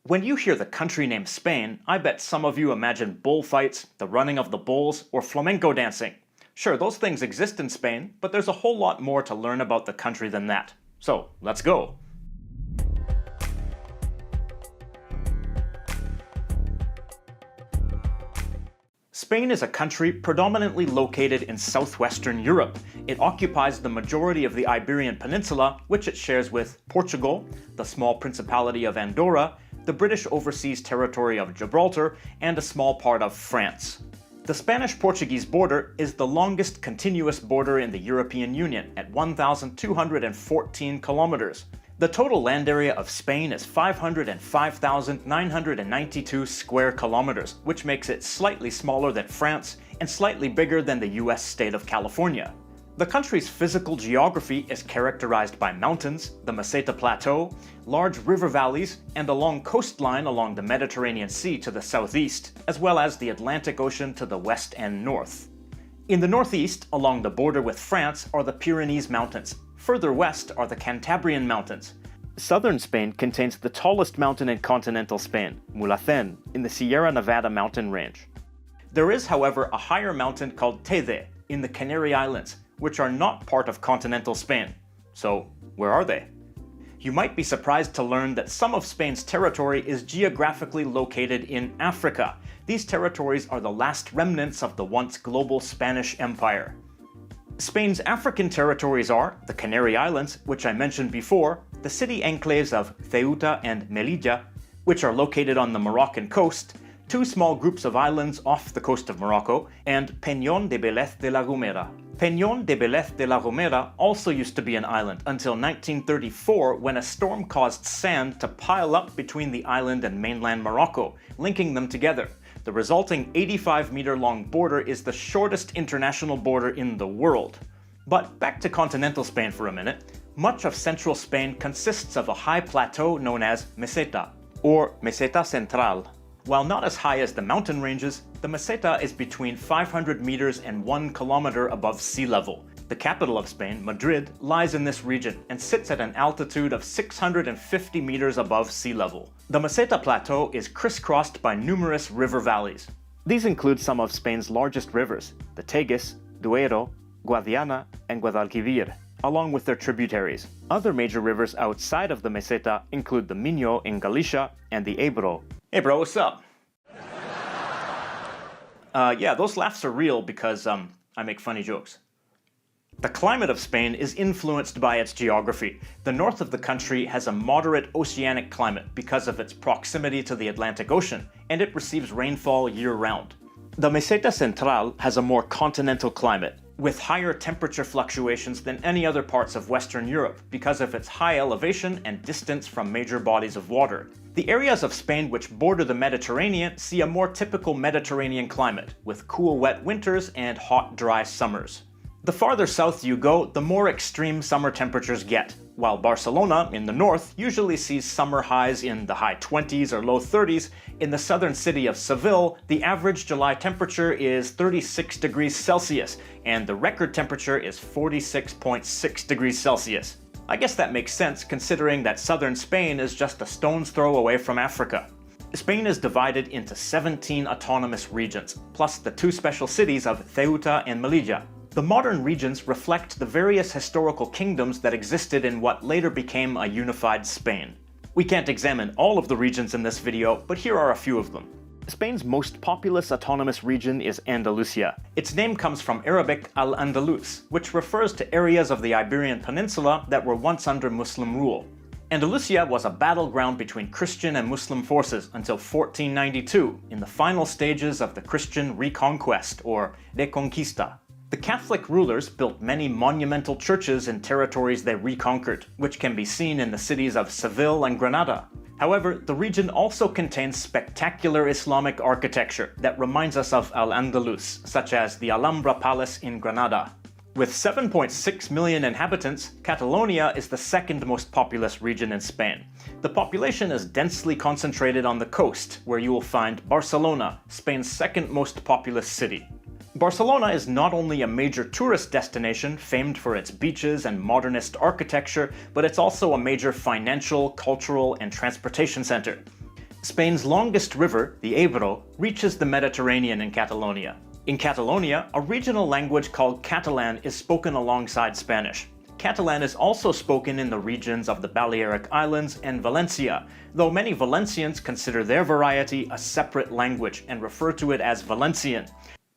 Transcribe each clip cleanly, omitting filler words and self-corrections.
When you hear the country name Spain, I bet some of you imagine bullfights, the running of the bulls, or flamenco dancing. Sure, those things exist in Spain, but there's a whole lot more to learn about the country than that. So, let's go! Spain is a country predominantly located in southwestern Europe. It occupies the majority of the Iberian Peninsula, which it shares with Portugal, the small Principality of Andorra, the British Overseas Territory of Gibraltar, and a small part of France. The Spanish-Portuguese border is the longest continuous border in the European Union at 1,214 kilometers. The total land area of Spain is 505,992 square kilometers, which makes it slightly smaller than France and slightly bigger than the US state of California. The country's physical geography is characterized by mountains, the Meseta Plateau, large river valleys, and a long coastline along the Mediterranean Sea to the southeast, as well as the Atlantic Ocean to the west and north. In the northeast, along the border with France, are the Pyrenees Mountains. Further west are the Cantabrian Mountains. Southern Spain contains the tallest mountain in continental Spain, Mulhacén, in the Sierra Nevada mountain range. There is, however, a higher mountain called Tede in the Canary Islands, which are not part of continental Spain. So, where are they? You might be surprised to learn that some of Spain's territory is geographically located in Africa. These territories are the last remnants of the once global Spanish Empire. Spain's African territories are the Canary Islands, which I mentioned before, the city enclaves of Ceuta and Melilla, which are located on the Moroccan coast, two small groups of islands off the coast of Morocco, and Peñón de Vélez de la Gomera. Peñón de Vélez de la Gomera also used to be an island until 1934 when a storm caused sand to pile up between the island and mainland Morocco, linking them together. The resulting 85-meter-long border is the shortest international border in the world. But back to continental Spain for a minute. Much of central Spain consists of a high plateau known as Meseta, or Meseta Central. While not as high as the mountain ranges, the Meseta is between 500 meters and 1 kilometer above sea level. The capital of Spain, Madrid, lies in this region and sits at an altitude of 650 meters above sea level. The Meseta Plateau is crisscrossed by numerous river valleys. These include some of Spain's largest rivers, the Tagus, Duero, Guadiana, and Guadalquivir, along with their tributaries. Other major rivers outside of the Meseta include the Miño in Galicia and the Ebro. Hey bro, what's up? Yeah, those laughs are real because I make funny jokes. The climate of Spain is influenced by its geography. The north of the country has a moderate oceanic climate because of its proximity to the Atlantic Ocean, and it receives rainfall year-round. The Meseta Central has a more continental climate, with higher temperature fluctuations than any other parts of Western Europe because of its high elevation and distance from major bodies of water. The areas of Spain which border the Mediterranean see a more typical Mediterranean climate, with cool wet winters and hot dry summers. The farther south you go, the more extreme summer temperatures get, while Barcelona, in the north, usually sees summer highs in the high 20s or low 30s. In the southern city of Seville, the average July temperature is 36 degrees Celsius, and the record temperature is 46.6 degrees Celsius. I guess that makes sense considering that southern Spain is just a stone's throw away from Africa. Spain is divided into 17 autonomous regions, plus the two special cities of Ceuta and Melilla. The modern regions reflect the various historical kingdoms that existed in what later became a unified Spain. We can't examine all of the regions in this video, but here are a few of them. Spain's most populous autonomous region is Andalusia. Its name comes from Arabic al-Andalus, which refers to areas of the Iberian Peninsula that were once under Muslim rule. Andalusia was a battleground between Christian and Muslim forces until 1492, in the final stages of the Christian reconquest, or Reconquista. The Catholic rulers built many monumental churches in territories they reconquered, which can be seen in the cities of Seville and Granada. However, the region also contains spectacular Islamic architecture that reminds us of Al-Andalus, such as the Alhambra Palace in Granada. With 7.6 million inhabitants, Catalonia is the second most populous region in Spain. The population is densely concentrated on the coast, where you will find Barcelona, Spain's second most populous city. Barcelona is not only a major tourist destination famed for its beaches and modernist architecture, but it's also a major financial, cultural, and transportation center. Spain's longest river, the Ebro, reaches the Mediterranean in Catalonia. In Catalonia, a regional language called Catalan is spoken alongside Spanish. Catalan is also spoken in the regions of the Balearic Islands and Valencia, though many Valencians consider their variety a separate language and refer to it as Valencian.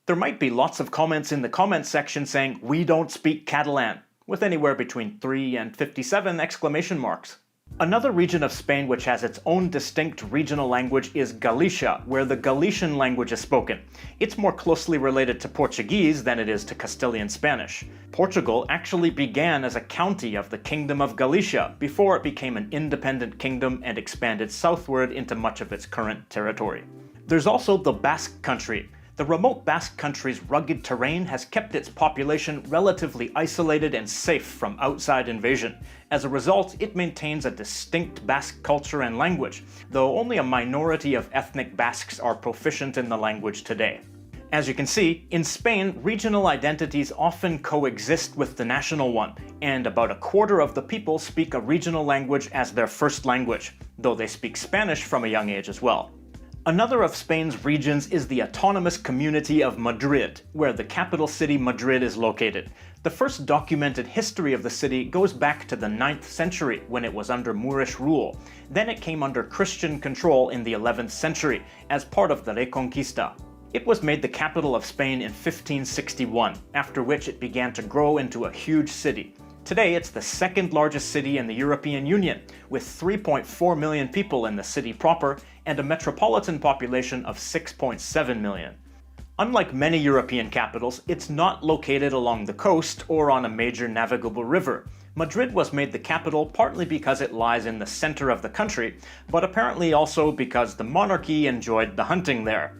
There might be lots of comments in the comments section saying, "We don't speak Catalan," with anywhere between 3 and 57 exclamation marks. Another region of Spain which has its own distinct regional language is Galicia, where the Galician language is spoken. It's more closely related to Portuguese than it is to Castilian Spanish. Portugal actually began as a county of the Kingdom of Galicia before it became an independent kingdom and expanded southward into much of its current territory. There's also the Basque Country. The remote Basque Country's rugged terrain has kept its population relatively isolated and safe from outside invasion. As a result, it maintains a distinct Basque culture and language, though only a minority of ethnic Basques are proficient in the language today. As you can see, in Spain, regional identities often coexist with the national one, and about a quarter of the people speak a regional language as their first language, though they speak Spanish from a young age as well. Another of Spain's regions is the autonomous community of Madrid, where the capital city Madrid is located. The first documented history of the city goes back to the 9th century when it was under Moorish rule. Then it came under Christian control in the 11th century as part of the Reconquista. It was made the capital of Spain in 1561, after which it began to grow into a huge city. Today, it's the second largest city in the European Union, with 3.4 million people in the city proper and a metropolitan population of 6.7 million. Unlike many European capitals, it's not located along the coast or on a major navigable river. Madrid was made the capital partly because it lies in the center of the country, but apparently also because the monarchy enjoyed the hunting there.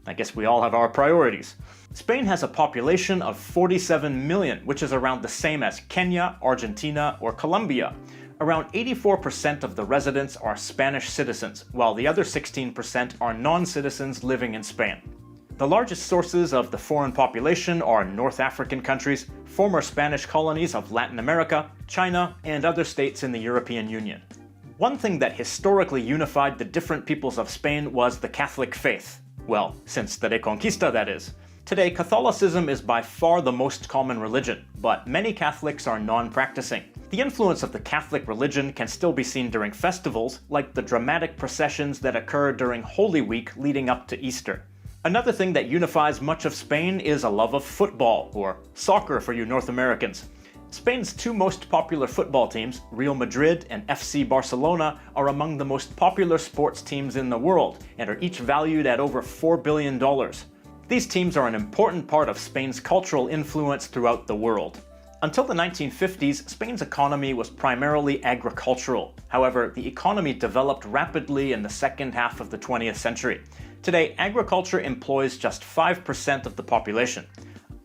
I guess we all have our priorities. Spain has a population of 47 million, which is around the same as Kenya, Argentina, or Colombia. Around 84% of the residents are Spanish citizens, while the other 16% are non-citizens living in Spain. The largest sources of the foreign population are North African countries, former Spanish colonies of Latin America, China, and other states in the European Union. One thing that historically unified the different peoples of Spain was the Catholic faith. Well, since the Reconquista, that is. Today, Catholicism is by far the most common religion, but many Catholics are non-practicing. The influence of the Catholic religion can still be seen during festivals, like the dramatic processions that occur during Holy Week leading up to Easter. Another thing that unifies much of Spain is a love of football, or soccer for you North Americans. Spain's two most popular football teams, Real Madrid and FC Barcelona, are among the most popular sports teams in the world, and are each valued at over $4 billion. These teams are an important part of Spain's cultural influence throughout the world. Until the 1950s, Spain's economy was primarily agricultural. However, the economy developed rapidly in the second half of the 20th century. Today, agriculture employs just 5% of the population.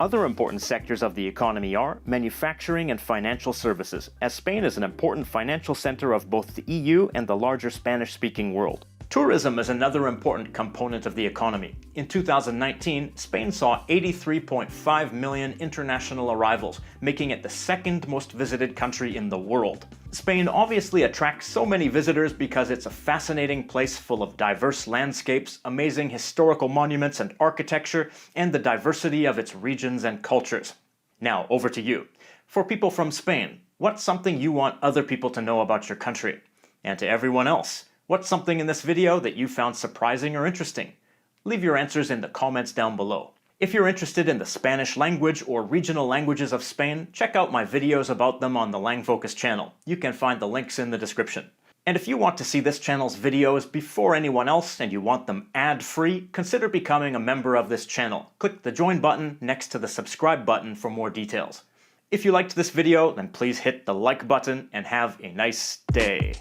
Other important sectors of the economy are manufacturing and financial services, as Spain is an important financial center of both the EU and the larger Spanish-speaking world. Tourism is another important component of the economy. In 2019, Spain saw 83.5 million international arrivals, making it the second most visited country in the world. Spain obviously attracts so many visitors because it's a fascinating place full of diverse landscapes, amazing historical monuments and architecture, and the diversity of its regions and cultures. Now, over to you. For people from Spain, what's something you want other people to know about your country? And to everyone else, what's something in this video that you found surprising or interesting? Leave your answers in the comments down below. If you're interested in the Spanish language or regional languages of Spain, check out my videos about them on the LangFocus channel. You can find the links in the description. And if you want to see this channel's videos before anyone else and you want them ad-free, consider becoming a member of this channel. Click the join button next to the subscribe button for more details. If you liked this video, then please hit the like button and have a nice day.